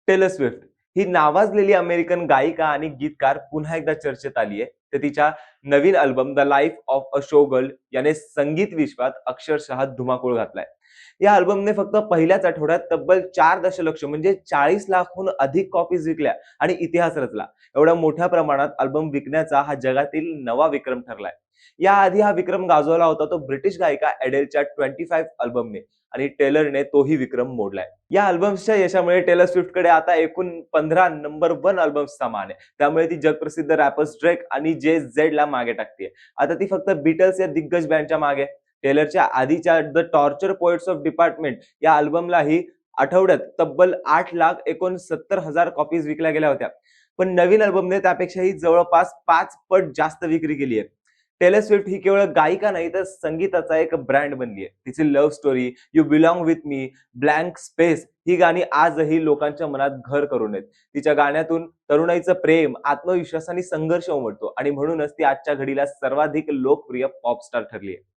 Teller Swift ही नावाजलेली American गायिका आणि गीतकार पुन्हा एकदा चर्चेत आली आहे. तर तिच्या नवीन album the life of a show girl याने संगीत विश्वात अक्षरशः धुमाकूळ घातलाय. या अल्बमने फक्त पहिल्याच आठवड्यात तब्बल 4 दशलक्ष म्हणजे 40 लाखहून अधिक कॉपीज विकल्या आणि इतिहास रचला. एवढ्या मोठ्या प्रमाणात अल्बम विकण्याचा हा जगातील नवा विक्रम ठरलाय. याआधी हा विक्रम गाजवला होता तो ब्रिटिश गायिका एडेलच्या 25 अल्बमने आणि टेलरने तोही विक्रम मोडलाय. या अल्बम्सच्या यशामुळे टेलर स्विफ्टकडे आता एकूण 15 नंबर 1 अल्बम्सचा मान आहे. त्यामुळे ती जगप्रसिद्ध रॅपर्स ड्रेक आणि जे झेडला मागे टाकते. आता ती फक्त बीटल्स या दिग्गज बँडच्या मागे. टेलरच्या आधीच्या the torture poets of department या अल्बमलाही आठवड्यात तब्बल 8,69,000 कॉपीज विकल्या गेल्या होत्या. पण नवीन अल्बमने त्यापेक्षाही जवळपास 5 पट जास्त विक्री केली आहे. टेलर स्विफ्ट ही केवळ गायिका नाही तर संगीताचा एक ब्रँड बनली आहे. तिची love story, you belong with me, blank space ही गाणी आजही लोकांच्या मनात घर करून आहेत. तिच्या गाण्यातून तरुणाईचं प्रेम, आत्मविश्वास आणि संघर्ष उमटतो आणि म्हणूनच ती आजच्या घडीला सर्वाधिक लोकप्रिय पॉप स्टार ठरली आहे.